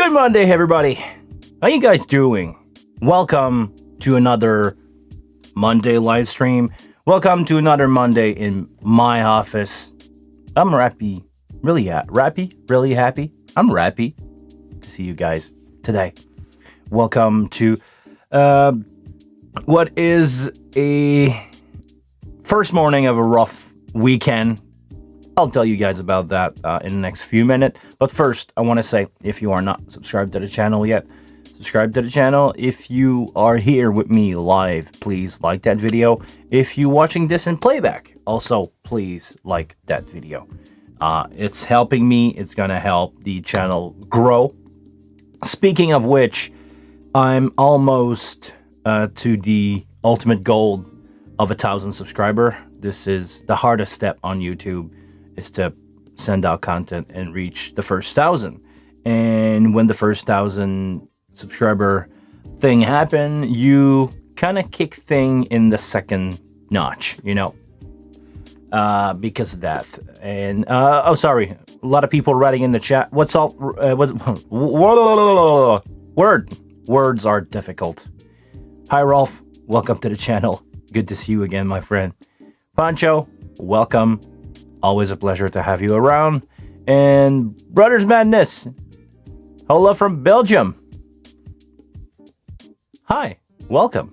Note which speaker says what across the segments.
Speaker 1: Good Monday, everybody. How you guys doing? Welcome to another Monday live stream. Welcome to another Monday in my office. I'm rappy. Really happy. I'm rappy to see you guys today. Welcome to what is a first morning of a rough weekend. I'll tell you guys about that in the next few minutes. But first, I want to say, if you are not subscribed to the channel yet, subscribe to the channel. If you are here with me live, please like that video. If you're watching this in playback, also please like that video. It's helping me. It's going to help the channel grow. Speaking of which, I'm almost to the ultimate goal of 1,000 subscribers. This is the hardest step on YouTube, is to send out content and reach the first 1,000. And when the first 1,000 subscriber thing happen, you kind of kick thing in the second notch, you know, because of that. And oh, sorry, a lot of people writing in the chat. What's all? Words are difficult. Hi, Rolf. Welcome to the channel. Good to see you again, my friend. Pancho, welcome. Always a pleasure to have you around. And Brothers Madness, hello from Belgium. Hi, welcome.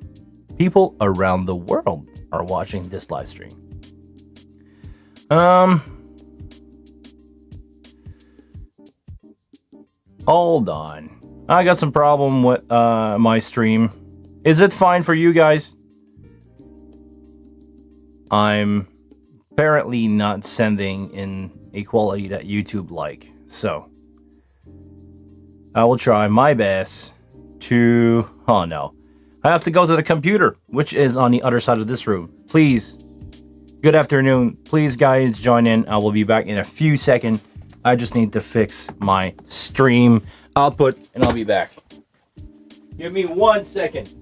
Speaker 1: People around the world are watching this live stream. Hold on. I got some problem with my stream. Is it fine for you guys? I'm apparently not sending in a quality that YouTube like, so I will try my best to... Oh no, I have to go to the computer, which is on the other side of this room. Please, good afternoon. Please, guys, join in. I will be back in a few seconds. I just need to fix my stream output, and I'll be back. Give me 1 second.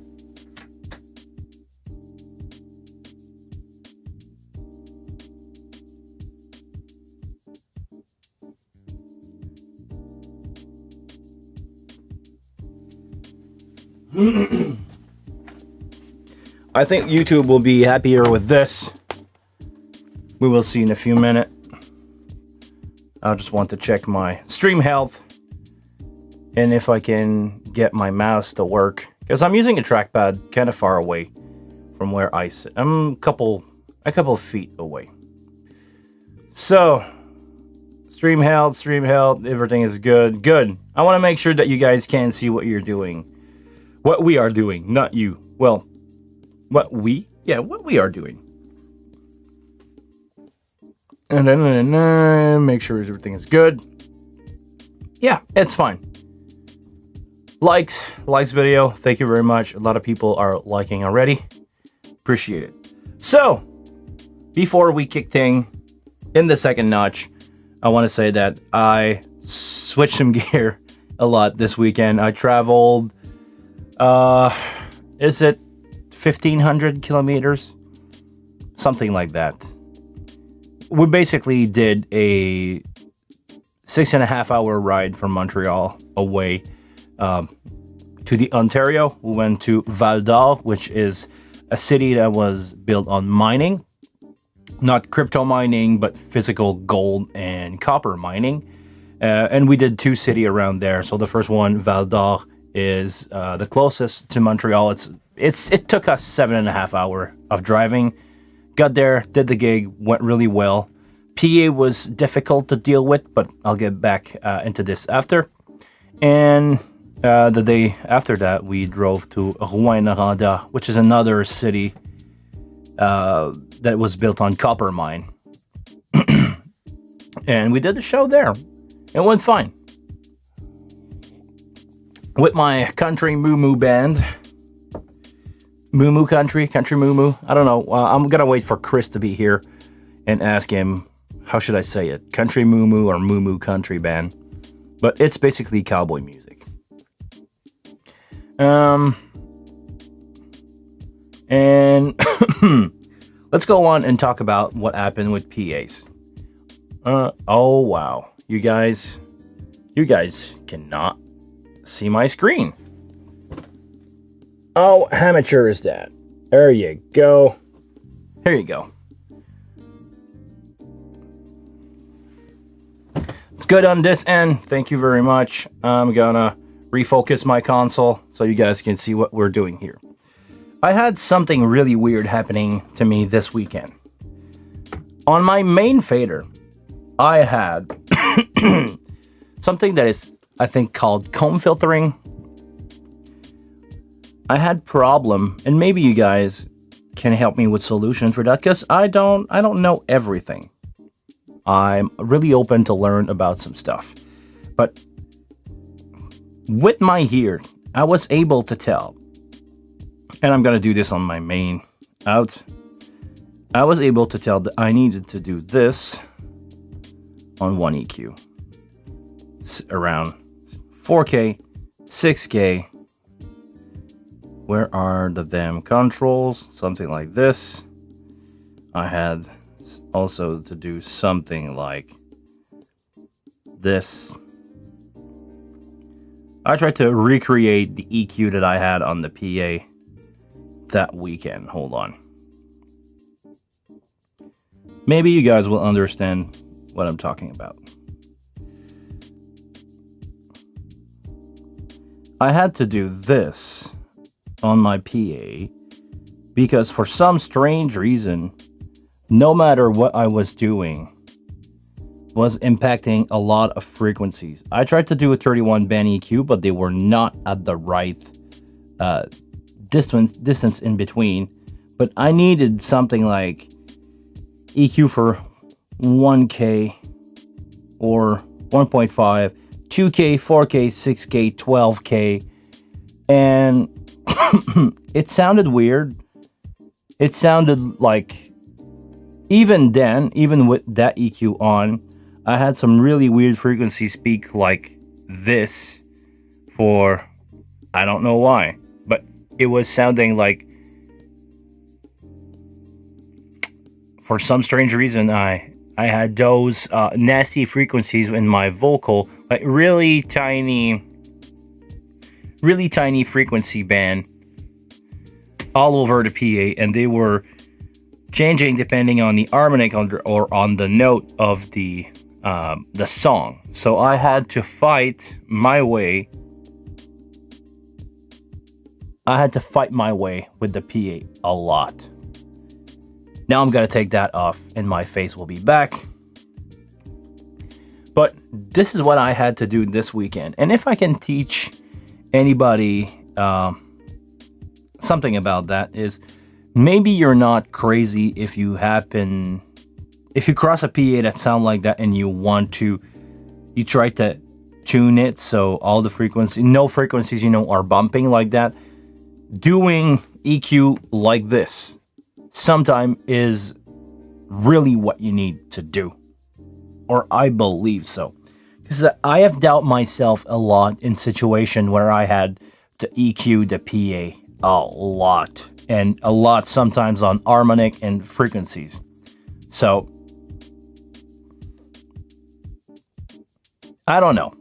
Speaker 1: I think YouTube will be happier with this. We will see in a few minutes. I just want to check my stream health and if I can get my mouse to work, because I'm using a trackpad kind of far away from where I sit. I'm a couple of feet away. So stream health, everything is good. Good. I want to make sure that you guys can see what you're doing. What we are doing, not you. Well, what we are doing. And then make sure everything is good. Yeah, it's fine. Likes video. Thank you very much. A lot of people are liking already. Appreciate it. So, before we kick thing in the second notch, I want to say that I switched some gear a lot this weekend. I traveled... is it 1,500 kilometers? Something like that. We basically did a 6.5 hour ride from Montreal away to the Ontario. We went to Val d'Or, which is a city that was built on mining. Not crypto mining, but physical gold and copper mining. And we did 2 cities around there. So the first one, Val d'Or, is the closest to Montreal. It took us 7.5 hours of driving. Got there, did the gig, went really well. PA was difficult to deal with, but I'll get back into this after. And the day after that, we drove to Rouyn-Noranda, which is another city that was built on copper mine. And we did the show there. It went fine. With my country moo band. Moo country moo. I don't know. I'm gonna wait for Chris to be here and ask him, how should I say it? Country moo or moo country band. But it's basically cowboy music. And let's go on and talk about what happened with PAs. Oh wow. You guys cannot see my screen. Oh, amateur is that? There you go. Here you go. It's good on this end. Thank you very much. I'm gonna refocus my console so you guys can see what we're doing here. I had something really weird happening to me this weekend. On my main fader, I had something that is, I think, called comb filtering. I had problem, and maybe you guys can help me with solution for that, because I don't know everything. I'm really open to learn about some stuff. But with my ear, I was able to tell, and I'm gonna do this on my main out. I was able to tell that I needed to do this on one EQ. Around 4K, 6K. Where are the damn controls? Something like this. I had also to do something like this. I tried to recreate the EQ that I had on the PA that weekend. Hold on. Maybe you guys will understand what I'm talking about. I had to do this on my PA because for some strange reason, no matter what I was doing, was impacting a lot of frequencies. I tried to do a 31 band EQ, but they were not at the right distance in between. But I needed something like EQ for 1K or 1.5, 2K, 4K, 6K, 12K, and it sounded weird. It sounded like, even then, even with that EQ on, I had some really weird frequencies speak like this for, I don't know why, but it was sounding like, for some strange reason, I had those nasty frequencies in my vocal, like really tiny frequency band all over the PA, and they were changing depending on the harmonic or on the note of the song. So I had to fight my way. I had to fight my way with the PA a lot. Now I'm gonna take that off and my face will be back. But this is what I had to do this weekend. And if I can teach anybody something about that, is maybe you're not crazy if you cross a PA that sound like that and you try to tune it so all the frequencies, no frequencies, are bumping like that. Doing EQ like this sometimes is really what you need to do. Or I believe so. Because I have doubted myself a lot in situation where I had to EQ the PA a lot. And a lot sometimes on harmonic and frequencies. So, I don't know.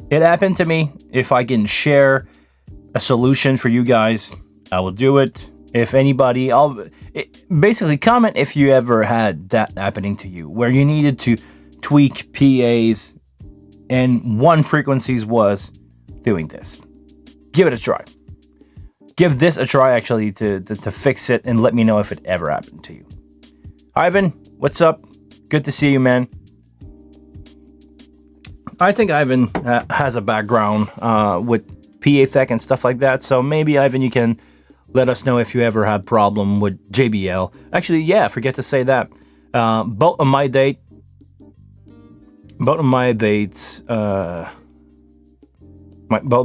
Speaker 1: It happened to me. If I can share a solution for you guys, I will do it. If anybody, basically comment if you ever had that happening to you, where you needed to tweak PAs and one frequencies was doing this. Give it a try. Give this a try actually to fix it, and let me know if it ever happened to you. Ivan, what's up? Good to see you, man. I think Ivan has a background with PA tech and stuff like that, so maybe Ivan, you can let us know if you ever had problem with JBL. Actually, yeah, forget to say that. Both of my dates, both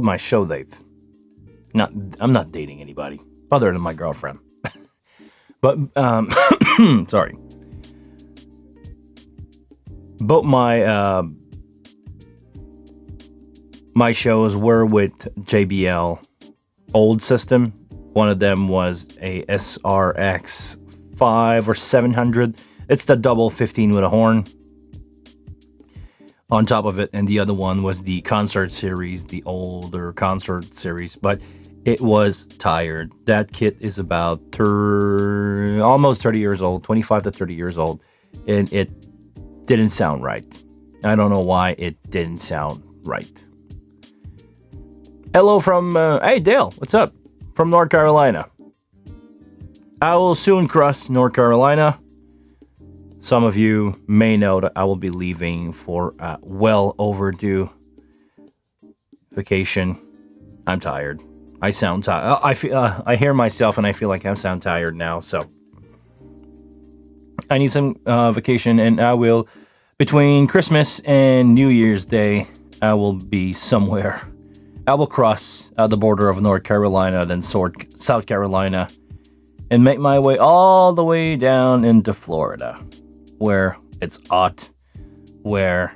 Speaker 1: my show dates. I'm not dating anybody other than my girlfriend. But sorry. Both my shows were with JBL old system. One of them was a SRX 5 or 700. It's the double 15 with a horn. on top of it, and the other one was the concert series, the older concert series, but it was tired. That kit is about almost 30 years old, 25 to 30 years old, and it didn't sound right. I don't know why it didn't sound right. Hello from, hey Dale, what's up? From North Carolina. I will soon cross North Carolina. Some of you may know that I will be leaving for a well overdue vacation. I'm tired. I sound tired. I hear myself and I feel like I sound tired now. So I need some vacation, and I will, between Christmas and New Year's Day, I will be somewhere. I will cross the border of North Carolina, then South Carolina, and make my way all the way down into Florida, where it's hot, where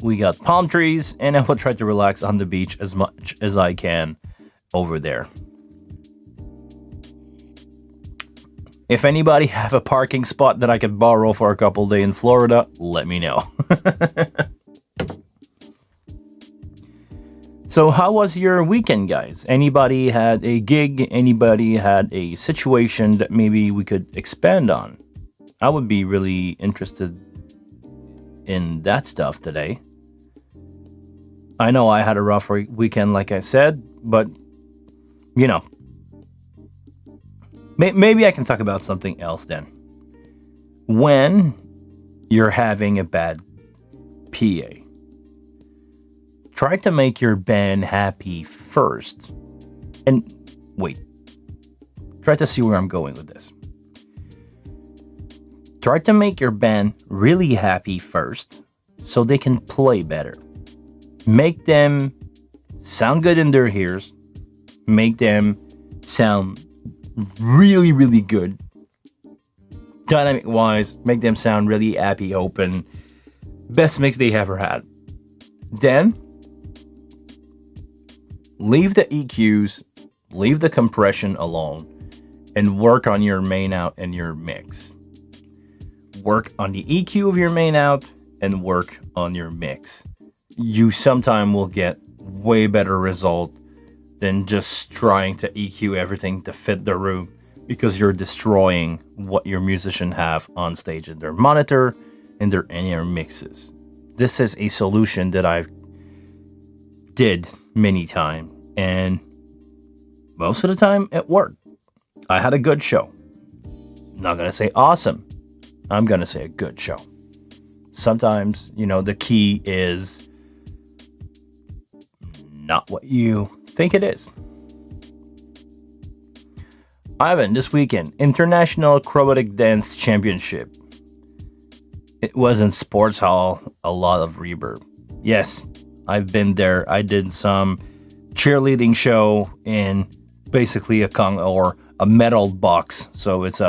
Speaker 1: we got palm trees, and I will try to relax on the beach as much as I can over there. If anybody have a parking spot that I could borrow for a couple days in Florida, let me know. So how was your weekend, guys? Anybody had a gig? Anybody had a situation that maybe we could expand on? I would be really interested in that stuff today. I know I had a rough weekend, like I said, but, you know, maybe I can talk about something else then. When you're having a bad PA, try to make your band happy first. And wait, try to see where I'm going with this. Try to make your band really happy first so they can play better. Make them sound good in their ears. Make them sound really, really good. Dynamic-wise, make them sound really happy, open. Best mix they ever had. Then, leave the EQs, leave the compression alone, and work on your main out and your mix. Work on the EQ of your main out and work on your mix. You sometime will get way better result than just trying to EQ everything to fit the room, because you're destroying what your musician have on stage in their monitor and their in-ear mixes. This is a solution that I've did many times, and most of the time it worked. I had a good show. Not gonna say awesome. I'm gonna say a good show. Sometimes, the key is not what you think it is. Ivan, this weekend, International Acrobatic Dance Championship. It was in Sports Hall, a lot of reverb. Yes, I've been there. I did some cheerleading show in basically a metal box. So it's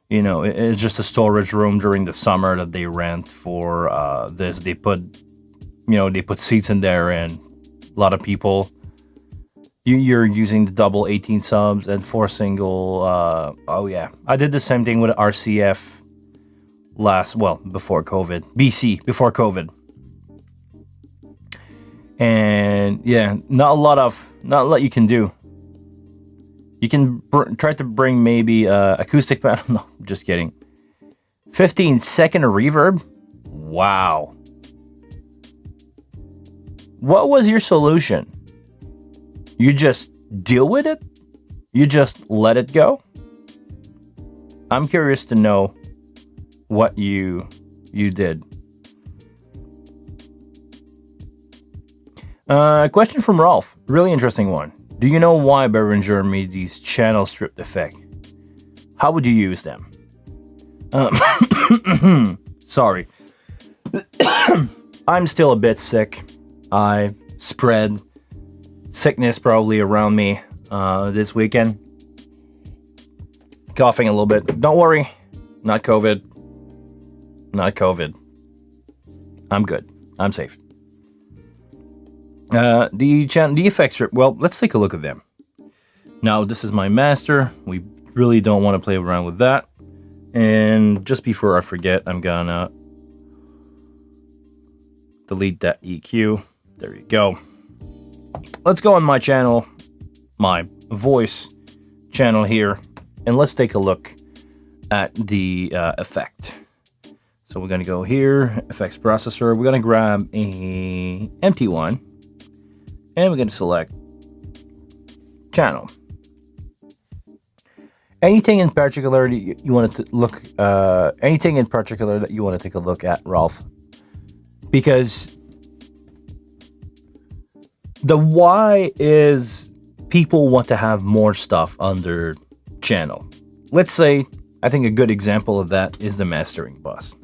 Speaker 1: it's just a storage room during the summer that they rent for this. They put seats in there, and a lot of people. You're using the double 18 subs and 4 single. I did the same thing with RCF before COVID. BC, before COVID. And yeah, not a lot you can do. You can try to bring maybe acoustic panel. No, just kidding. 15-second reverb? Wow. What was your solution? You just deal with it? You just let it go? I'm curious to know what you did. A question from Rolf. Really interesting one. Do you know why Behringer made these channel stripped effect? How would you use them? Sorry. I'm still a bit sick. I spread sickness probably around me this weekend. Coughing a little bit. Don't worry. Not COVID. I'm good. I'm safe. The effect strip. Well, let's take a look at them. Now, this is my master. We really don't want to play around with that. And just before I forget, I'm gonna delete that EQ. There you go. Let's go on my channel, my voice channel here, and let's take a look at the effect. So we're gonna go here, effects processor. We're gonna grab a empty one, and we're gonna select channel. Anything in particular that you want to look? Anything in particular that you want to take a look at, Ralph? Because the why is people want to have more stuff on their channel. Let's say, I think a good example of that is the mastering bus.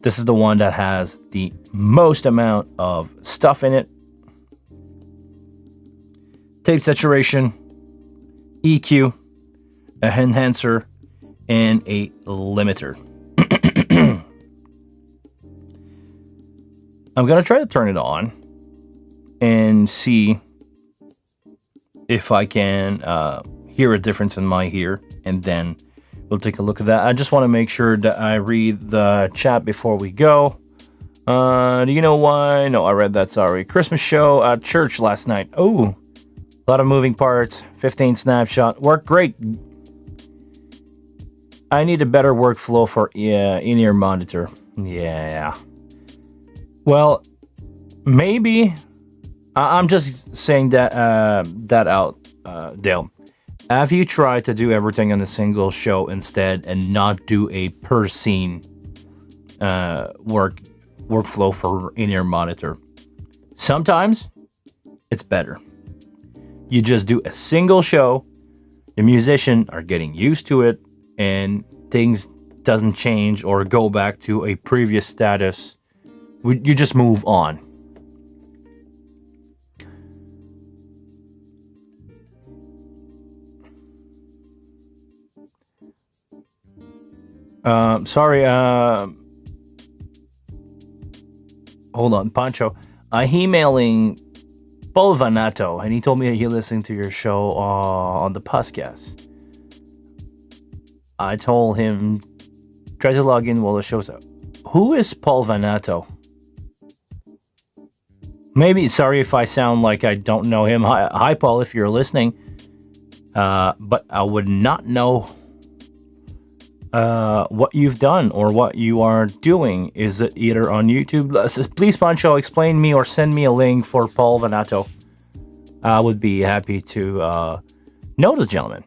Speaker 1: This is the one that has the most amount of stuff in it. Tape saturation, EQ, a enhancer, and a limiter. I'm gonna try to turn it on and see if I can hear a difference in my ear, and then we'll take a look at that. I just want to make sure that I read the chat before we go. Do you know why? No, I read that, sorry. Christmas show at church last night. Oh, a lot of moving parts. 15 snapshot. Worked great. I need a better workflow for in-ear monitor. Yeah. Well, maybe. I'm just saying that out, Dale. Have you tried to do everything on a single show instead and not do a per scene workflow for in-ear monitor? Sometimes it's better. You just do a single show. The musicians are getting used to it, and things doesn't change or go back to a previous status. You just move on. Sorry, hold on, Pancho. I'm emailing Paul Vanato, and he told me that he listened to your show on the podcast. I told him, try to log in while the show's out. Who is Paul Vanato? Maybe, sorry if I sound like I don't know him. Hi Paul, if you're listening. But I would not know what you've done or what you are doing. Is it either on YouTube? Please, Pancho, explain me or send me a link for Paul Vanato. I would be happy to know this gentleman.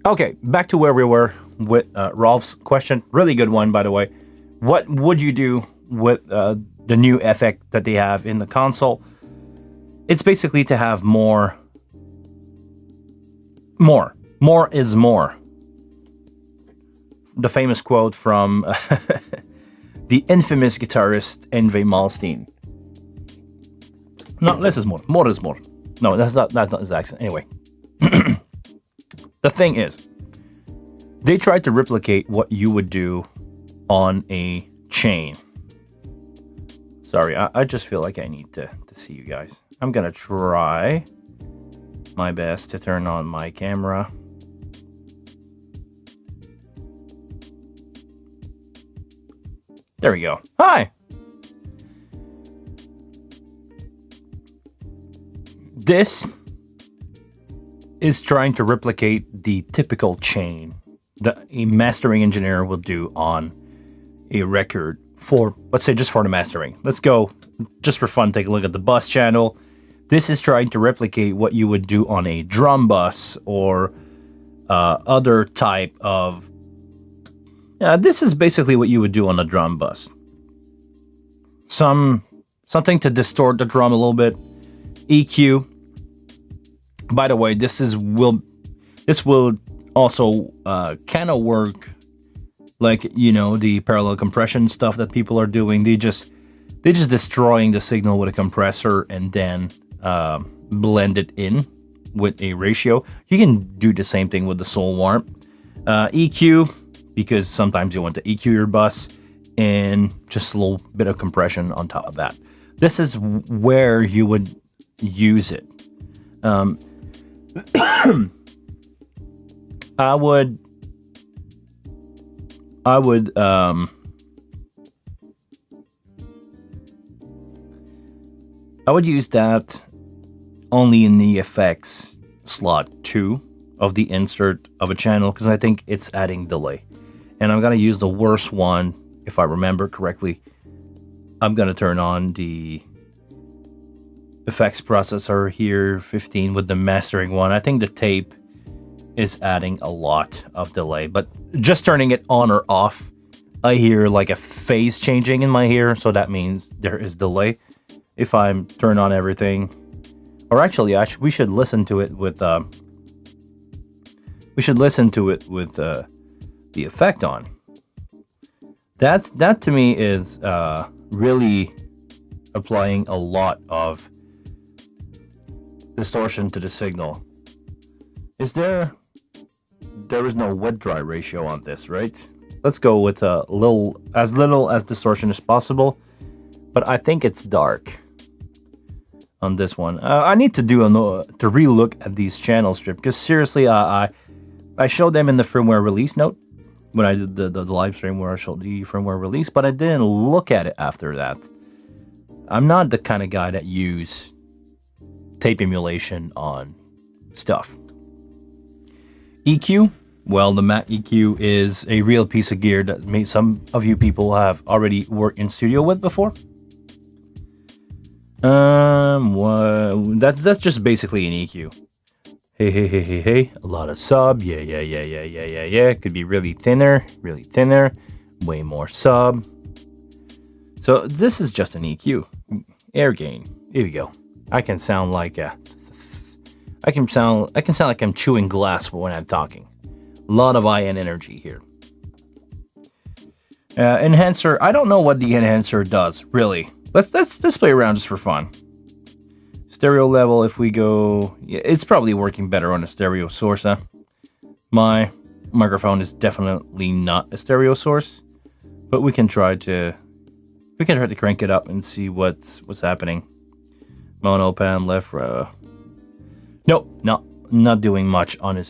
Speaker 1: Okay, back to where we were with Rolf's question. Really good one, by the way. What would you do with the new effect that they have in the console? It's basically to have more. More is more. The famous quote from the infamous guitarist Yngwie Malmsteen. No, less is more. More is more. No, that's not his accent. Anyway. The thing is, they tried to replicate what you would do on a chain. Sorry, I just feel like I need to see you guys. I'm gonna try my best to turn on my camera. There we go. Hi! This is trying to replicate the typical chain that a mastering engineer will do on a record for, let's say, just for the mastering. Let's go, just for fun, take a look at the bus channel. This is trying to replicate what you would do on a drum bus or other type of... this is basically what you would do on a drum bus. Something to distort the drum a little bit. EQ. By the way, this will also kind of work like, you know, the parallel compression stuff that people are doing. They just destroying the signal with a compressor and then blend it in with a ratio. You can do the same thing with the soul warp. EQ, because sometimes you want to EQ your bus, and just a little bit of compression on top of that. This is where you would use it. I would I would use that only in the effects slot 2 of the insert of a channel because I think it's adding delay. And I'm going to use the worst one, if I remember correctly. I'm going to turn on the effects processor here, 15, with the mastering one. I think the tape is adding a lot of delay, but just turning it on or off, I hear like a phase changing in my ear, so that means there is delay. If I'm turn on everything, or actually, we should listen to it with the effect on. That to me is really applying a lot of distortion to the signal. There is no wet-dry ratio on this, right? Let's go with as little as distortion as possible, but I think it's dark on this one. I need to relook at these channel strips because seriously, I showed them in the firmware release note when I did the live stream where I showed the firmware release, but I didn't look at it after that. I'm not the kind of guy that use tape emulation on stuff. EQ, well, the Mac EQ is a real piece of gear that some of you people have already worked in studio with before. That's just basically an EQ. Hey, a lot of sub, yeah. Could be really thinner, way more sub. So this is just an EQ. Air gain. Here we go. I can sound like I'm chewing glass when I'm talking. A lot of IN energy here. Enhancer. I don't know what the enhancer does really. Let's play around just for fun. Stereo level. If we go, yeah, it's probably working better on a stereo source. My microphone is definitely not a stereo source, but we can try to crank it up and see what's happening. Mono pan left row. Nope, not doing much on a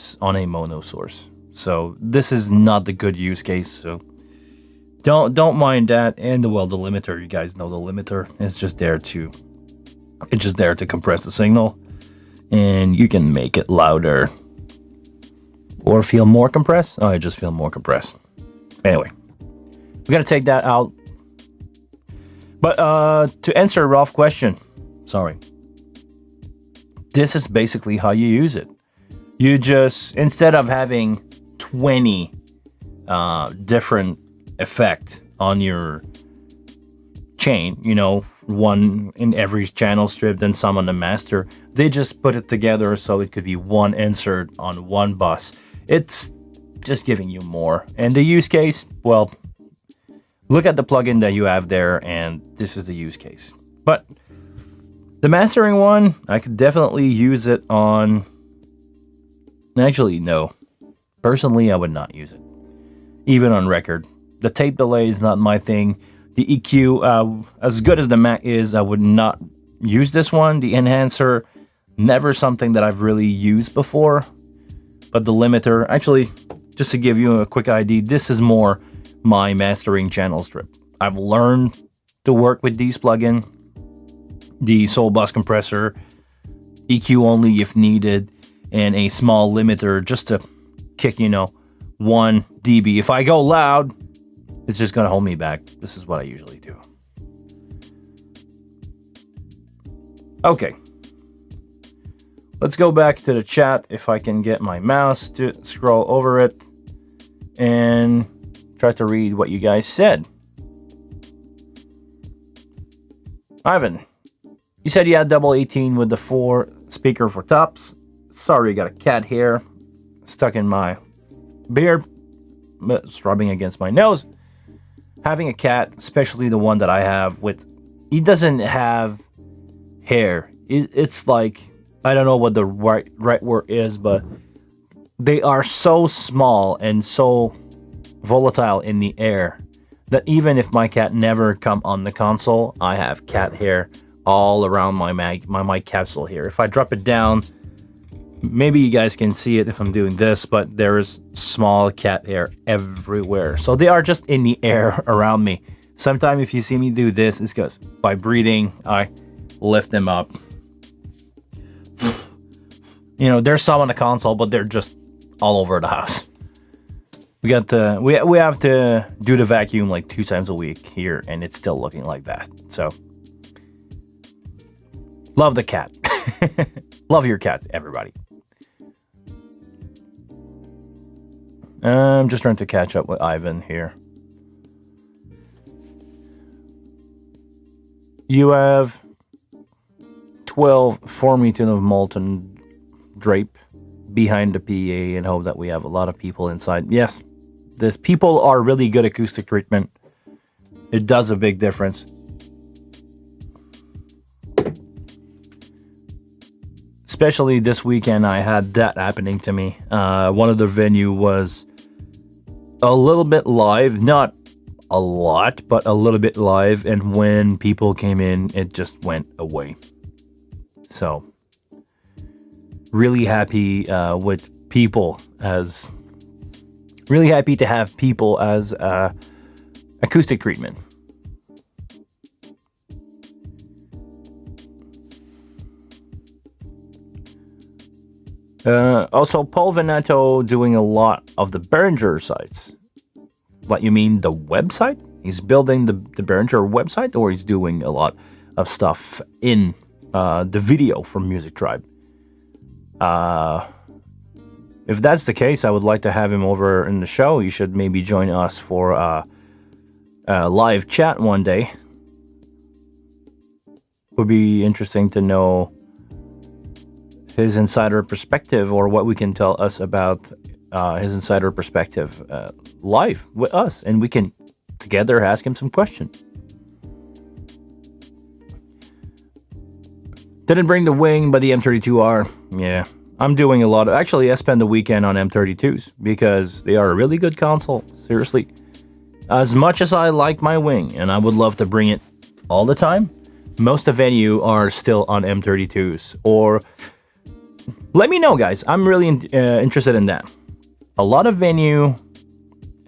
Speaker 1: mono source. So this is not the good use case. So don't mind that. And the limiter, you guys know the limiter. It's just there to compress the signal, and you can make it louder or feel more compressed. Oh, I just feel more compressed. Anyway, we gotta take that out. But to answer a rough question, sorry. This is basically how you use it. You just, instead of having 20 different effects on your chain, one in every channel strip, then some on the master, they just put it together so it could be one insert on one bus. It's just giving you more. And the use case, well, look at the plugin that you have there, and this is the use case. But the mastering one, I could definitely use it on... Actually, no. Personally, I would not use it. Even on record. The tape delay is not my thing. The EQ, as good as the Mac is, I would not use this one. The enhancer, never something that I've really used before. But the limiter, actually, just to give you a quick idea, this is more my mastering channel strip. I've learned to work with these plugins. The Soul Bus compressor, EQ only if needed, and a small limiter just to kick, 1 dB. If I go loud, it's just going to hold me back. This is what I usually do. Okay. Let's go back to the chat if I can get my mouse to scroll over it and try to read what you guys said. Ivan, you said you had double 18 with the 4 speaker for tops. Sorry, got a cat hair stuck in my beard. It's rubbing against my nose. Having a cat, especially the one that I have, he doesn't have hair. It's like, I don't know what the right word is, but they are so small and so volatile in the air that even if my cat never come on the console, I have cat hair all around my mic capsule here. If I drop it down, maybe you guys can see it if I'm doing this, but there is small cat hair everywhere. So they are just in the air around me. Sometimes if you see me do this, it's because by breathing, I lift them up. You know, there's some on the console, but they're just all over the house. We have to do the vacuum like 2 times a week here, and it's still looking like that. So, love the cat. Love your cat, everybody. I'm just trying to catch up with Ivan here. You have 12 4-meter of molten drape behind the PA and hope that we have a lot of people inside. Yes, these people are really good acoustic treatment. It does a big difference. Especially this weekend, I had that happening to me. One of the venue was a little bit live, not a lot, but a little bit live. And when people came in, it just went away. So, really happy with people as... Really happy to have people as acoustic treatment. Also, Paul Veneto doing a lot of the Behringer sites. What, you mean the website? He's building the Behringer website, or he's doing a lot of stuff in the video from Music Tribe? If that's the case, I would like to have him over in the show. You should maybe join us for a live chat one day. Would be interesting to know his insider perspective, or what we can tell us about his insider perspective live with us, and we can together ask him some questions. Didn't bring the wing, but the M32R, yeah. I'm doing a lot of... Actually, I spend the weekend on M32s because they are a really good console. Seriously. As much as I like my wing, and I would love to bring it all the time, most of venue are still on M32s. Or... Let me know, guys. I'm really interested in that. A lot of venue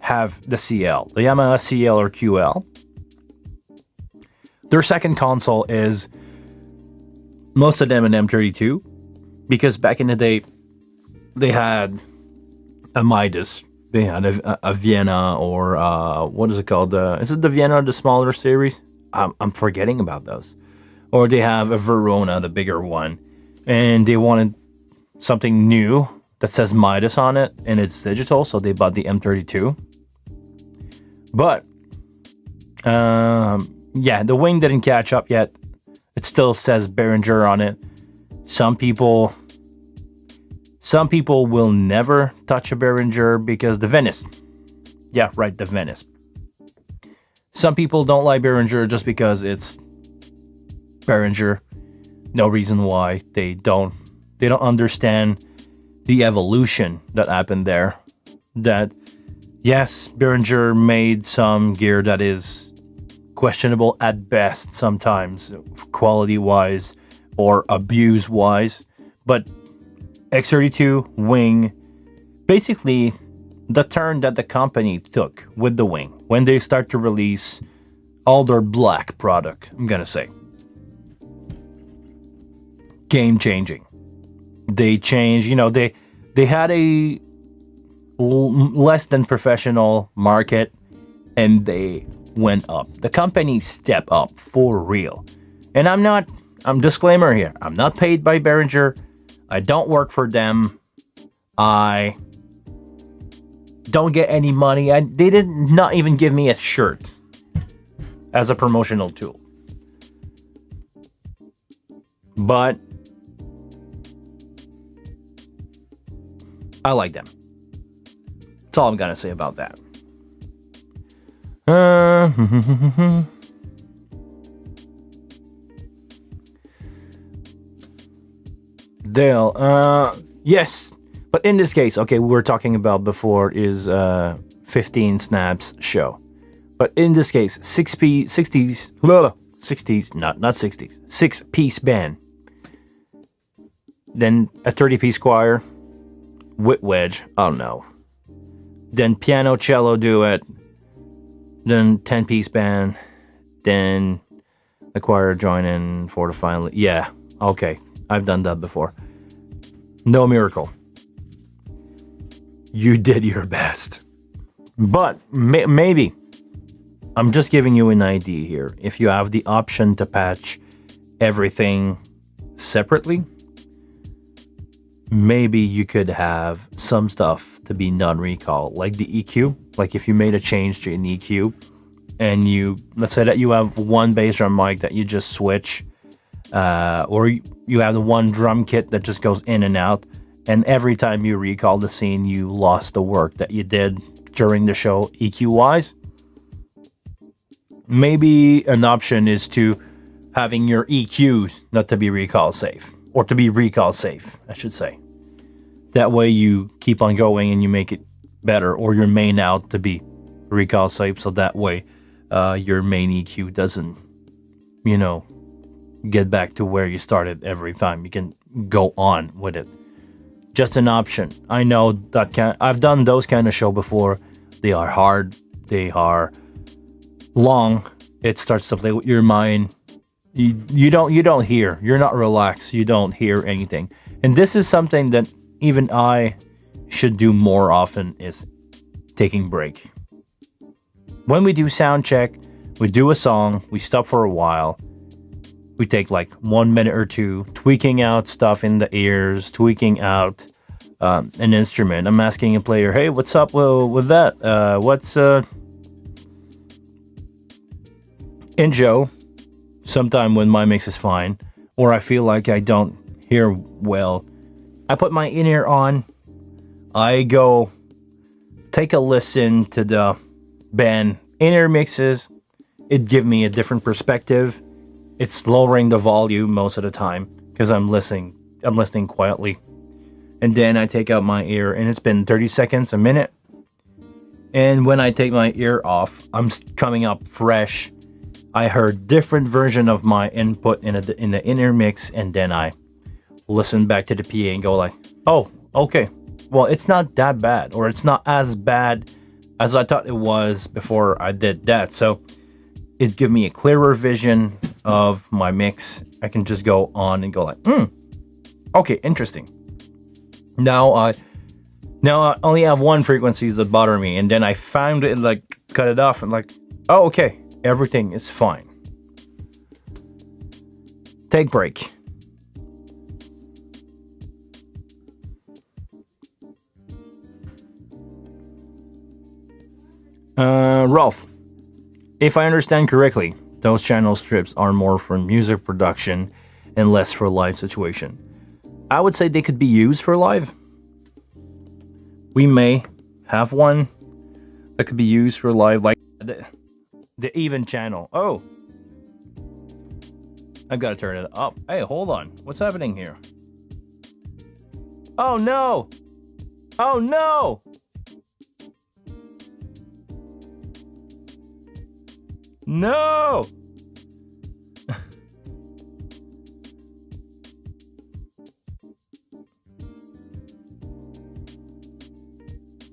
Speaker 1: have the CL. The Yamaha CL or QL. Their second console is... Most of them an M32. Because back in the day, they had a Midas, they had a Vienna, or what is it called? Is it the Vienna, the smaller series? I'm forgetting about those. Or they have a Verona, the bigger one, and they wanted something new that says Midas on it, and it's digital, so they bought the M32. But, yeah, the wing didn't catch up yet. It still says Behringer on it. Some people will never touch a Behringer because the Venice. Yeah, right, the Venice. Some people don't like Behringer just because it's Behringer. No reason why. They don't understand the evolution that happened there. That, yes, Behringer made some gear that is questionable at best sometimes, quality-wise or abuse-wise, but X32 wing, basically the turn that the company took with the wing when they start to release all their black product, I'm gonna say. Game-changing. They changed, they had a less than professional market, and they went up. The company stepped up for real. And I'm disclaimer here. I'm not paid by Behringer. I don't work for them. I don't get any money. They did not even give me a shirt as a promotional tool. But I like them. That's all I'm gonna say about that. Dale, yes, but in this case, okay, we were talking about before is 15 snaps show, but in this case, 6-piece band, then a 30-piece choir with wedge, oh no, then piano, cello duet, then 10-piece band, then Acquire, join in, fortify. Yeah, okay. I've done that before. No miracle. You did your best. But maybe, I'm just giving you an idea here. If you have the option to patch everything separately, maybe you could have some stuff to be non-recall, like the EQ. Like if you made a change to an EQ, and let's say that you have one bass drum mic that you just switch, or you have the one drum kit that just goes in and out, and every time you recall the scene, you lost the work that you did during the show EQ-wise. Maybe an option is to having your EQs not to be recall safe, or to be recall safe, I should say. That way you keep on going and you make it better, or your main out to be recall safe, so that way your main EQ doesn't, get back to where you started every time. You can go on with it. Just an option. I know that I've done those kind of show before. They are hard. They are long. It starts to play with your mind. You don't hear. You're not relaxed. You don't hear anything. And this is something that even I should do more often, is taking break. When we do sound check, we do a song, we stop for a while. We take like 1 minute or two, tweaking out stuff in the ears, tweaking out an instrument. I'm asking a player, hey, what's up with that? What's in Joe? Sometime when my mix is fine, or I feel like I don't hear well, I put my in-ear on. I go take a listen to the band in-ear mixes. It gives me a different perspective. It's lowering the volume most of the time because I'm listening quietly. And then I take out my ear, and it's been 30 seconds, a minute. And when I take my ear off, I'm coming up fresh. I heard different version of my input in the in-ear mix, and then I listen back to the PA and go like, oh, okay. Well, it's not that bad, or it's not as bad as I thought it was before I did that. So it gives me a clearer vision of my mix. I can just go on and go like, okay, interesting. Now I only have one frequency that bother me, and then I found it and like cut it off and like, oh, okay, everything is fine. Take break. Ralph, if I understand correctly, those channel strips are more for music production and less for live situation. I would say they could be used for live. We may have one that could be used for live, like the even channel. Oh, I've got to turn it up. Hey, hold on. What's happening here? Oh no! Oh no! No!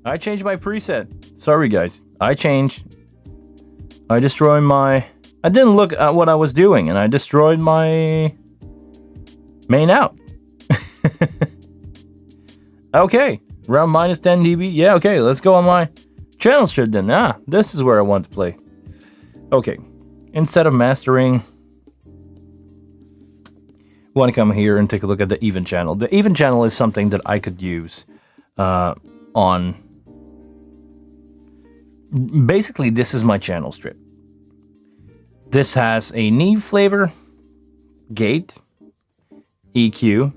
Speaker 1: I changed my preset. Sorry guys. I destroyed my... I didn't look at what I was doing, and I destroyed my main out. Okay. Around minus 10 dB. Yeah, okay. Let's go on my channel strip then. This is where I want to play. Okay, instead of mastering, I want to come here and take a look at the even channel. The even channel is something that I could use on... Basically, this is my channel strip. This has a Neve flavor, gate, EQ,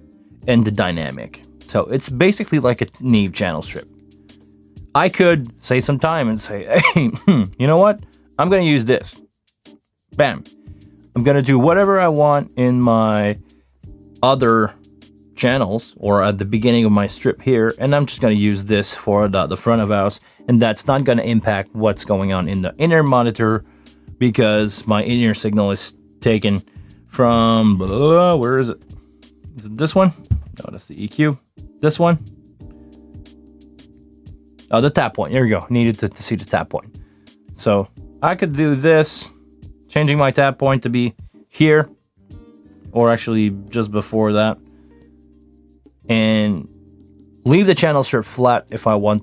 Speaker 1: and the dynamic. So it's basically like a Neve channel strip. I could say some time and say, hey, you know what? I'm going to use this. Bam. I'm going to do whatever I want in my other channels or at the beginning of my strip here, and I'm just going to use this for the front of house, and that's not going to impact what's going on in the inner monitor because my in-ear signal is taken from... where is it? Is it this one? No, that's the EQ. This one? Oh, the tap point. There we go. Needed to see the tap point. So I could do this, changing my tap point to be here, or actually just before that, and leave the channel strip flat if I want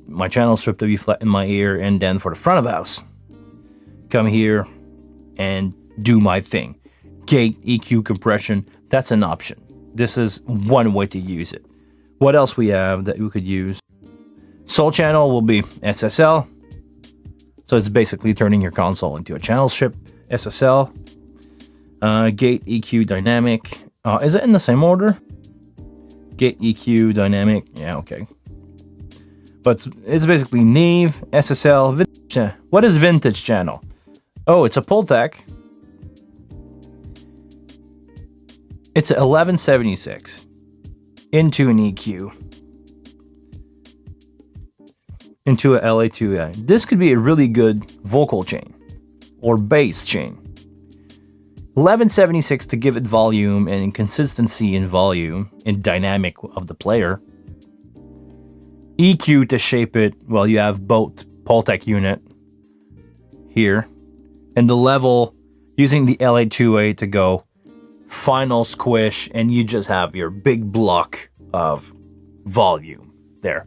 Speaker 1: my channel strip to be flat in my ear. And then for the front of the house, come here and do my thing. Gate, EQ, compression, that's an option. This is one way to use it. What else we have that we could use? Soul channel will be SSL. So it's basically turning your console into a channel strip, SSL. Gate, EQ, dynamic. Is it in the same order? Gate, EQ, dynamic. Yeah, okay. But it's basically Neve, SSL, vintage. What is vintage channel? Oh, it's a Pultec. It's a 1176 into an EQ. Into a LA2. This could be a really good vocal chain or bass chain. 1176 to give it volume and consistency in volume and dynamic of the player. EQ to shape it. Well, you have both Pultec unit here, and the level using the LA2A to go final squish, and you just have your big block of volume there.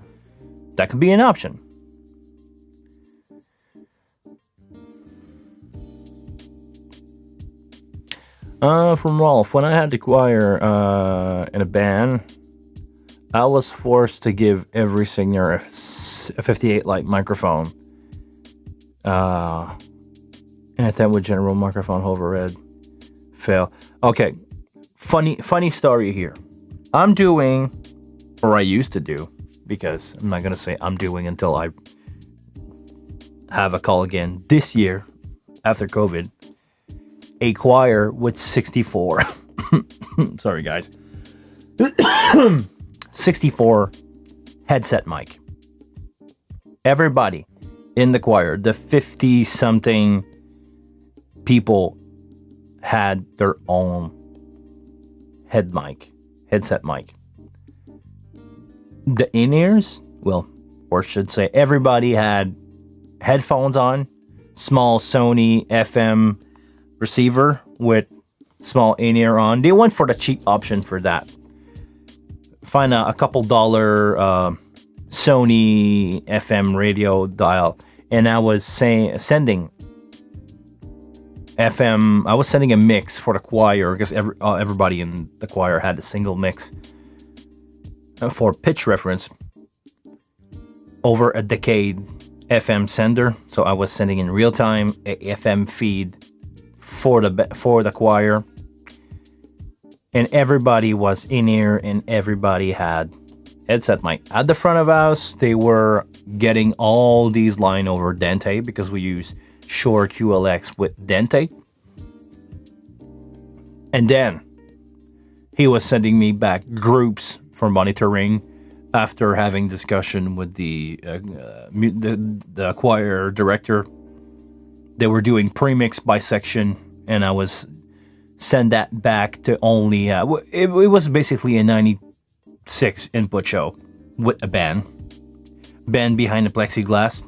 Speaker 1: That could be an option. From Rolf, when I had the choir in a band, I was forced to give every singer a 58 light microphone. And attempt with general microphone overhead. Fail. Okay, funny story here. I'm doing, or I used to do, because I'm not gonna say I'm doing until I have a call again this year after COVID. A choir with 64. Sorry, guys. 64 headset mic. Everybody in the choir, the 50-something people, had their own headset mic. The in-ears, well, or should say everybody had headphones on, small Sony FM receiver with small in-ear on. They went for the cheap option for that. Find a couple dollar Sony FM radio dial, and I was sending FM. I was sending a mix for the choir because everybody in the choir had a single mix. For pitch reference, over a decade FM sender, so I was sending in real time a FM feed for the choir, and everybody was in ear and everybody had headset mic. At the front of house, they were getting all these line over dentate because we use Shure QLX with dentate. And then he was sending me back groups for monitoring after having discussion with the choir director. They were doing premix by section, and I was send that back to only it was basically a 96 input show with a band behind the plexiglass.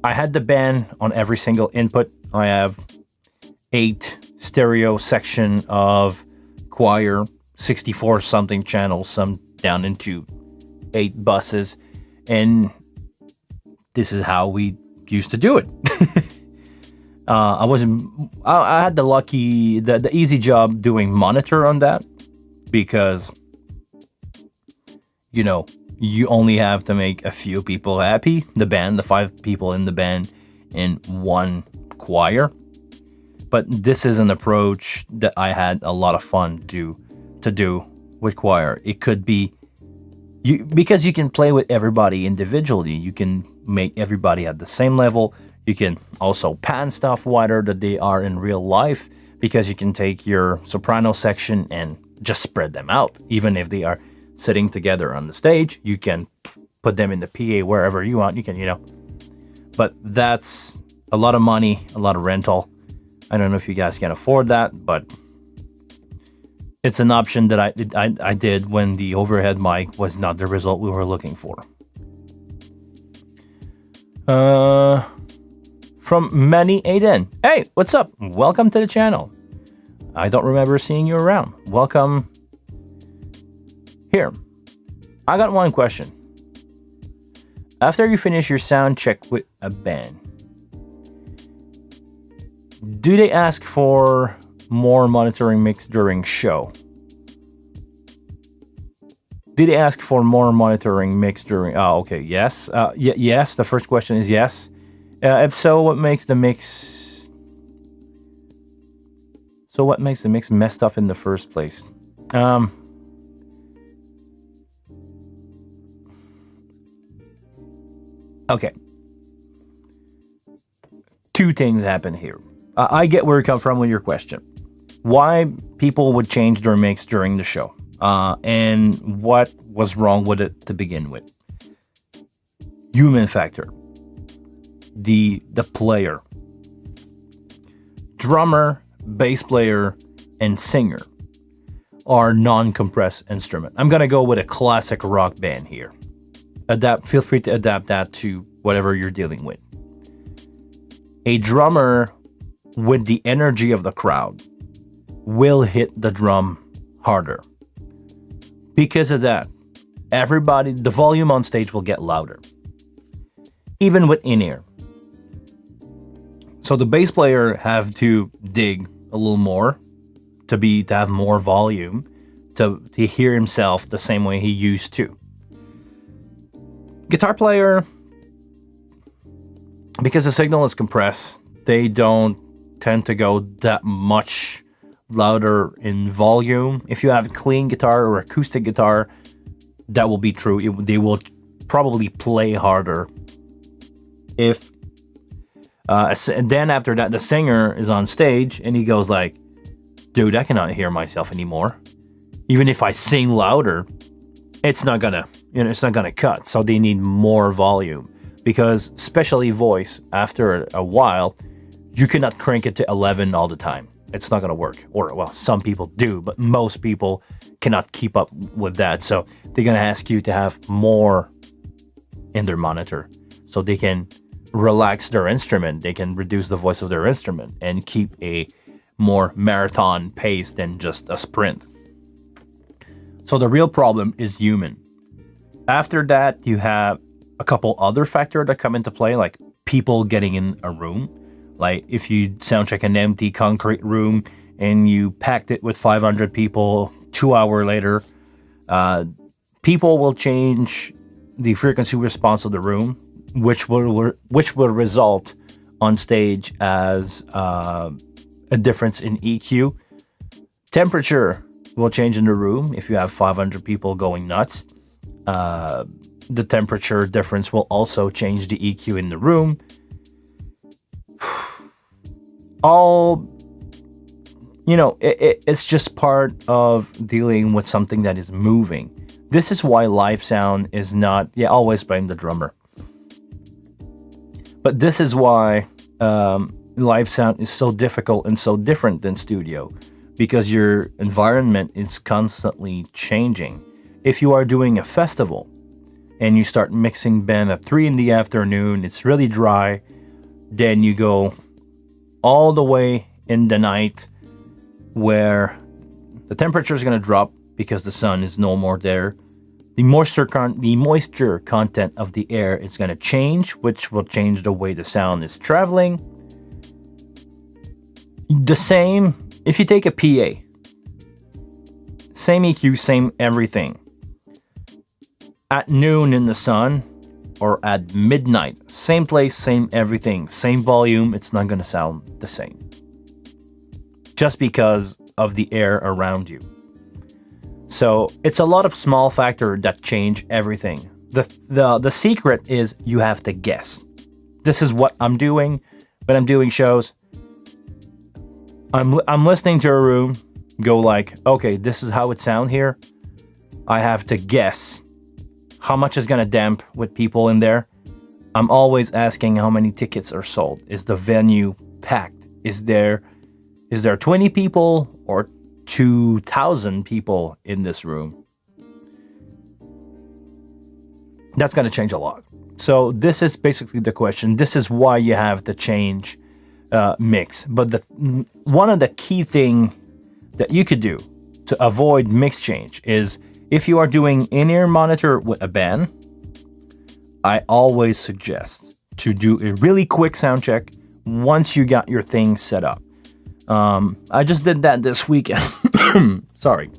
Speaker 1: I had the band on every single input. I have 8 stereo section of choir, 64 something channels, some down into 8 buses, and this is how we used to do it. I had the easy job doing monitor on that, because you only have to make a few people happy. The band, the 5 people in the band, and 1 choir. But this is an approach that I had a lot of fun to do with choir. It could be because you can play with everybody individually. You can make everybody at the same level. You can also pan stuff wider than they are in real life, because you can take your soprano section and just spread them out. Even if they are sitting together on the stage, you can put them in the PA wherever you want. You can, but that's a lot of money, a lot of rental. I don't know if you guys can afford that, but it's an option that I did when the overhead mic was not the result we were looking for. from Manny Aiden. Hey, what's up? Welcome to the channel. I don't remember seeing you around. Welcome. Here, I got one question. After you finish your sound check with a band, do they ask for more monitoring mix during show? Do they ask for more monitoring mix during? Oh, okay. Yes. Yes. The first question is yes. If so, what makes the mix? So what makes the mix messed up in the first place? Okay. Two things happen here. I get where you come from with your question. Why people would change their mix during the show, and what was wrong with it to begin with. Human factor. The player. Drummer, bass player, and singer are non-compressed instrument. I'm gonna go with a classic rock band here. Feel free to adapt that to whatever you're dealing with. A drummer with the energy of the crowd will hit the drum harder. Because of that, the volume on stage will get louder. Even with in-ear. So the bass player have to dig a little more to have more volume to hear himself the same way he used to. Guitar player, because the signal is compressed, they don't tend to go that much louder in volume. If you have a clean guitar or acoustic guitar, that will be true. They will probably play harder. And then after that, the singer is on stage and he goes like, dude, I cannot hear myself anymore. Even if I sing louder, it's not gonna cut. So they need more volume, because especially voice, after a while, you cannot crank it to 11 all the time. It's not gonna work. Or, well, some people do, but most people cannot keep up with that. So they're gonna ask you to have more in their monitor so they can relax their instrument. They can reduce the voice of their instrument and keep a more marathon pace than just a sprint. So the real problem is human. After that, you have a couple other factors that come into play, like people getting in a room. Like if you sound check an empty concrete room and you packed it with 500 people, 2 hours later, people will change the frequency response of the room, which will result on stage as a difference in EQ. Temperature will change in the room if you have 500 people going nuts. The temperature difference will also change the EQ in the room. It's just part of dealing with something that is moving. This is why live sound is not, always blame the drummer. But this is why live sound is so difficult and so different than studio, because your environment is constantly changing. If you are doing a festival and you start mixing band at 3 in the afternoon, it's really dry, then you go all the way in the night where the temperature is going to drop because the sun is no more there. The moisture content of the air is going to change, which will change the way the sound is traveling. The same, if you take a PA, same EQ, same everything. At noon in the sun or at midnight, same place, same everything, same volume, it's not going to sound the same. Just because of the air around you. So it's a lot of small factors that change everything. The secret is you have to guess. This is what I'm doing when I'm doing shows. I'm listening to a room, go like, okay, this is how it sounds here. I have to guess how much is gonna damp with people in there. I'm always asking how many tickets are sold. Is the venue packed? Is there 20 people or 2,000 people in this room? That's gonna change a lot. So this is basically the question. This is why you have to change mix. But one of the key thing that you could do to avoid mix change is if you are doing in-ear monitor with a band, I always suggest to do a really quick sound check once you got your thing set up. I just did that this weekend. Sorry.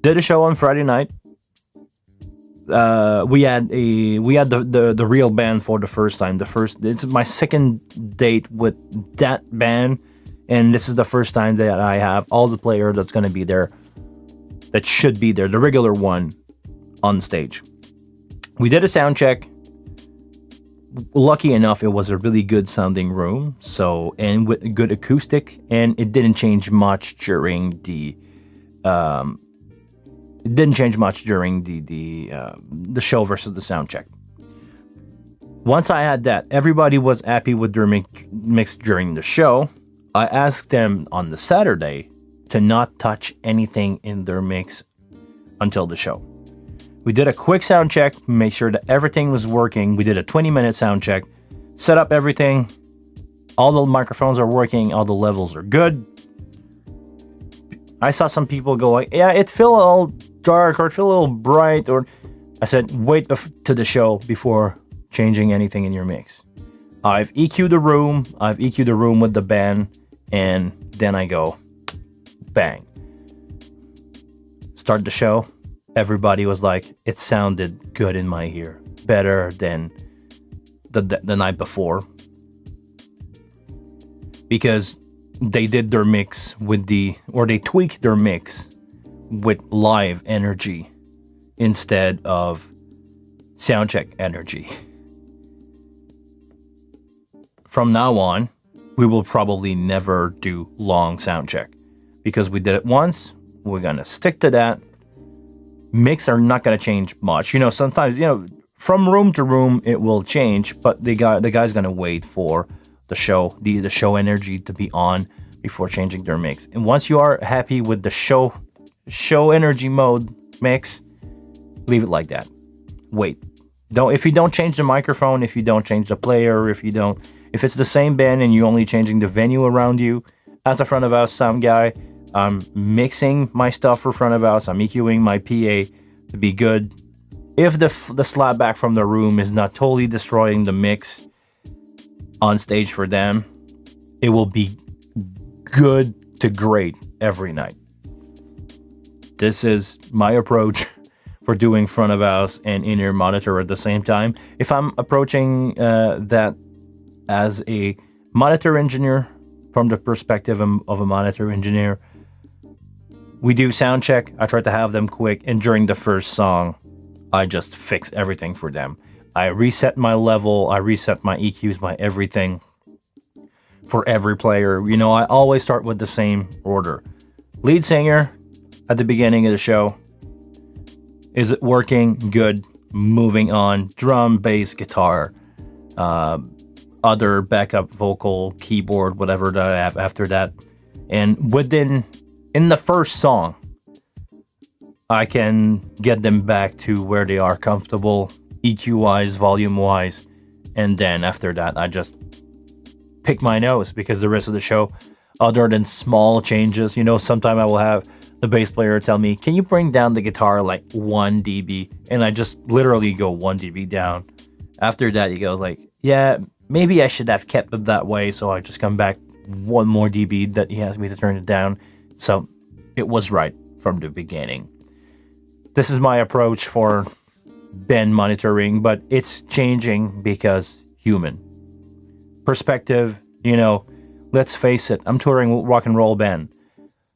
Speaker 1: Did a show on Friday night. We had the real band for the first time. It's my second date with that band, and this is the first time that I have all the players that's gonna be there, that should be there, the regular one, on stage. We did a sound check. Lucky enough, it was a really good sounding room, and with good acoustic, and it didn't change much during the show versus the sound check. Once I had that, everybody was happy with their mix during the show. I asked them on the Saturday to not touch anything in their mix until the show. We did a quick sound check, made sure that everything was working. We did a 20-minute sound check, set up everything. All the microphones are working, all the levels are good. I saw some people go like, yeah, it feel a little dark or it feel a little bright. Or I said, wait to the show before changing anything in your mix. I've EQ'd the room. I've EQ'd the room with the band. And then I go, bang. Start the show. Everybody was like, it sounded good in my ear. Better than the night before. Because they did their mix they tweaked their mix with live energy instead of soundcheck energy. From now on, we will probably never do long soundcheck because we did it once. We're gonna stick to that. Mix are not gonna change much. Sometimes from room to room it will change, but the guy's gonna wait for the show energy to be on before changing their mix. And once you are happy with the show energy mode mix, leave it like that. Wait. If you don't change the microphone, if you don't change the player, if it's the same band and you're only changing the venue around you, as a front of house sound guy, I'm mixing my stuff for front of house. I'm EQing my PA to be good. If the slapback from the room is not totally destroying the mix on stage for them, it will be good to great every night. This is my approach for doing front of house and in-ear monitor at the same time. If I'm approaching that as a monitor engineer, from the perspective of a monitor engineer, we do sound check. I try to have them quick, and during the first song, I just fix everything for them. I reset my level, I reset my EQs, my everything for every player. I always start with the same order. Lead singer at the beginning of the show. Is it working? Good. Moving on. Drum, bass, guitar, other backup vocal, keyboard, whatever that I have after that. And in the first song, I can get them back to where they are comfortable, EQ-wise, volume-wise. And then after that, I just pick my nose, because the rest of the show, other than small changes, sometime I will have the bass player tell me, can you bring down the guitar like 1 dB? And I just literally go 1 dB down. After that, he goes like, yeah, maybe I should have kept it that way. So I just come back 1 more dB that he asked me to turn it down. So it was right from the beginning. This is my approach for band monitoring, but it's changing because human perspective. Let's face it, I'm touring a rock and roll band.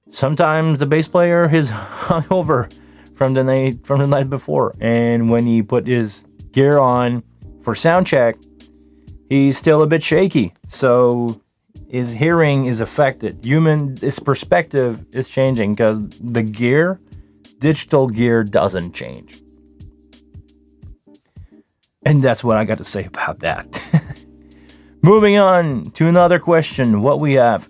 Speaker 1: Sometimes the bass player is hungover from the night before, and when he put his gear on for sound check, he's still a bit shaky. So his hearing is affected. His perspective is changing because the digital gear doesn't change. And that's what I got to say about that. Moving on to another question. What we have.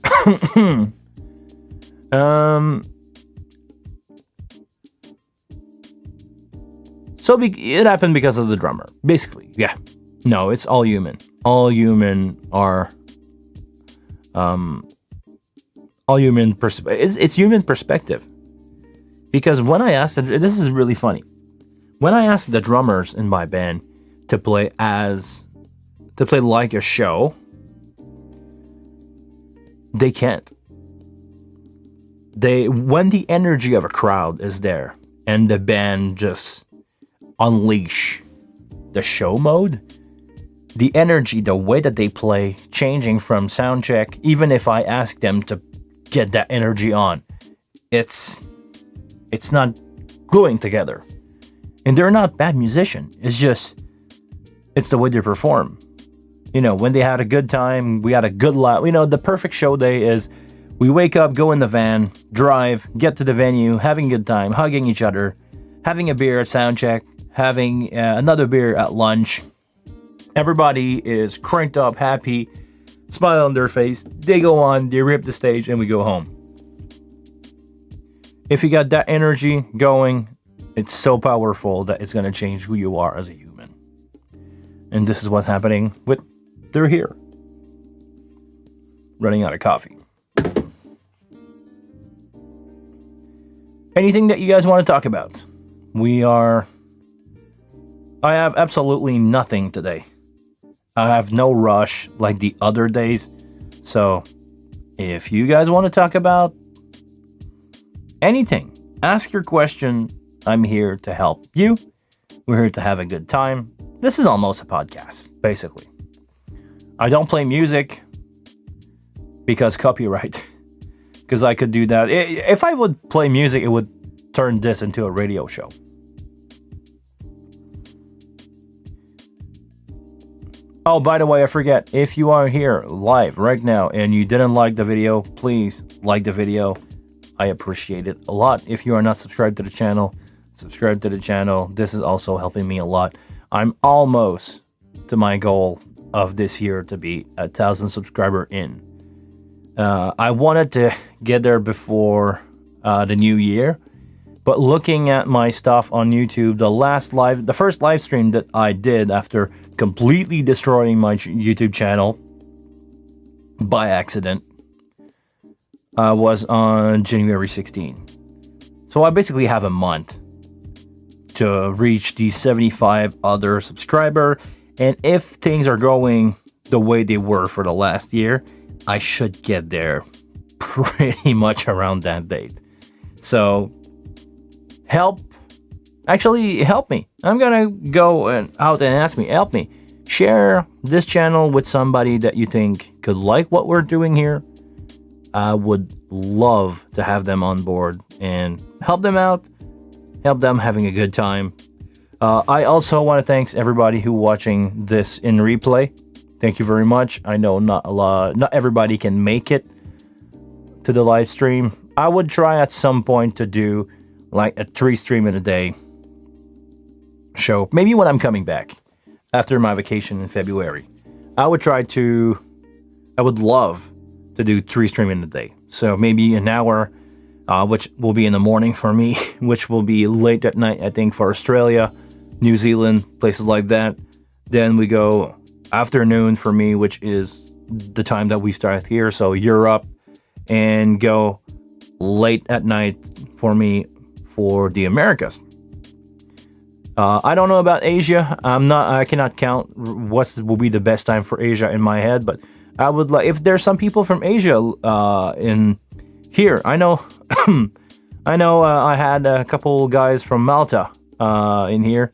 Speaker 1: So it happened because of the drummer, basically. Yeah. No, it's all human. All human are, all human it's human perspective. Because when I asked, this is really funny. When I asked the drummers in my band to play like a show, they can't. When the energy of a crowd is there and the band just unleash the show mode, the energy, the way that they play, changing from sound check, even if I ask them to get that energy on, it's not gluing together. And they're not bad musicians. It's the way they perform. When they had a good time, we had a good laugh. The perfect show day is we wake up, go in the van, drive, get to the venue, having a good time, hugging each other, having a beer at sound check, having another beer at lunch. Everybody is cranked up, happy, smile on their face. They go on, they rip the stage, and we go home. If you got that energy going, it's so powerful that it's going to change who you are as a human. And this is what's happening with They're Here. Running out of coffee. Anything that you guys want to talk about? I have absolutely nothing today. I have no rush like the other days. So, if you guys want to talk about anything, ask your question. I'm here to help you. We're here to have a good time. This is almost a podcast, basically. I don't play music because copyright. Because I could do that. If I would play music, it would turn this into a radio show. Oh, by the way, I forget. If you are here live right now and you didn't like the video, please like the video. I appreciate it a lot. If you are not subscribed to the channel, subscribe to the channel. This is also helping me a lot. I'm almost to my goal of this year to be 1,000 subscriber in. I wanted to get there before the new year, but looking at my stuff on YouTube, the first live stream that I did after completely destroying my YouTube channel by accident was on January 16. So I basically have a month to reach the 75 other subscriber, and if things are going the way they were for the last year, I should get there pretty much around that date. So help me. I'm gonna go out and ask me, help me. Share this channel with somebody that you think could like what we're doing here. I would love to have them on board and help them out, help them having a good time. I also want to thank everybody who watching this in replay. Thank you very much. I know not everybody can make it to the live stream. I would try at some point to do like a 3 stream in a day show. Maybe when I'm coming back after my vacation in February. I would love to do 3 stream in a day. So maybe an hour, which will be in the morning for me, which will be late at night, I think, for Australia, New Zealand, places like that. Then we go afternoon for me, which is the time that we start here. So Europe, and go late at night for me for the Americas. I don't know about Asia. I cannot count what will be the best time for Asia in my head, but I would like, if there's some people from Asia in here. I know I had a couple guys from Malta in here.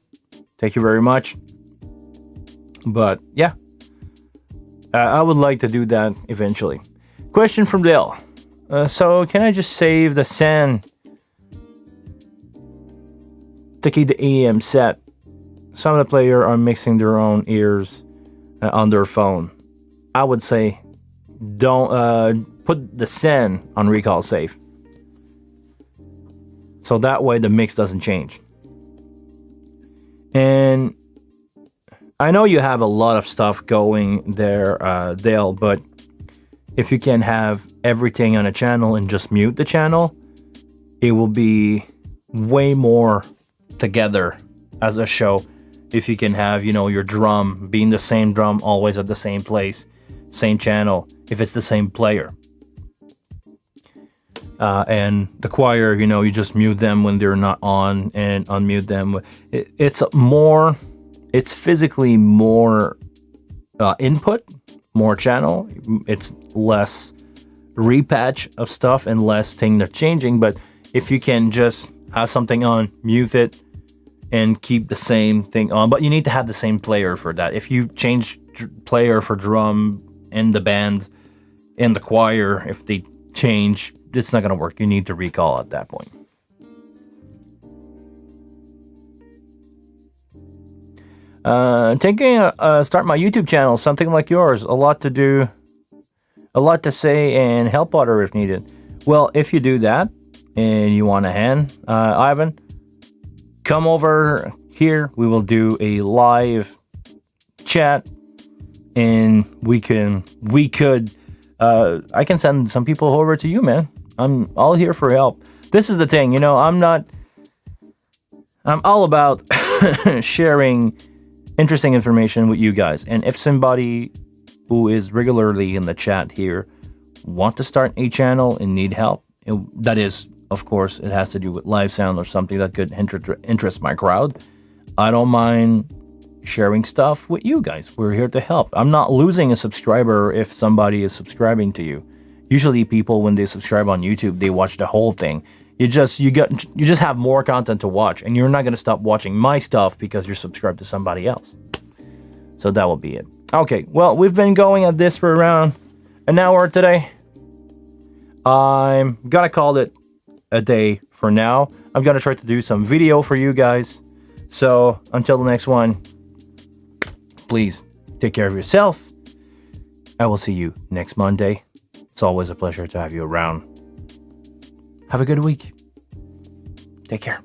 Speaker 1: Thank you very much. But yeah, I would like to do that eventually. Question from Dale. So can I just save the send to keep the EM set? Some of the players are mixing their own ears on their phone. I would say don't put the send on recall safe. So that way the mix doesn't change. And I know you have a lot of stuff going there, Dale, but if you can have everything on a channel and just mute the channel, it will be way more together as a show. If you can have, your drum being the same drum always at the same place, same channel, if it's the same player. And the choir, you just mute them when they're not on and unmute them. It's physically more input, more channel. It's less repatch of stuff and less thing they're changing. But if you can just have something on, mute it, and keep the same thing on, but you need to have the same player for that. If you change player for drum in the band, in the choir, if they change, it's not going to work. You need to recall at that point. Start my YouTube channel, something like yours. A lot to do, a lot to say, and help other if needed. Well, if you do that and you want a hand, Ivan, come over here. We will do a live chat, and we could. I can send some people over to you, man. I'm all here for help. This is the thing, I'm all about sharing interesting information with you guys. And if somebody who is regularly in the chat here want to start a channel and need help, that is, of course, it has to do with live sound or something that could interest my crowd, I don't mind sharing stuff with you guys. We're here to help. I'm not losing a subscriber if somebody is subscribing to you. Usually people, when they subscribe on YouTube, they watch the whole thing. You just have more content to watch, and you're not going to stop watching my stuff because you're subscribed to somebody else. So that will be it. Okay, well, we've been going at this for around an hour today. I'm going to call it a day for now. I'm going to try to do some video for you guys. So until the next one, please take care of yourself. I will see you next Monday. It's always a pleasure to have you around. Have a good week. Take care.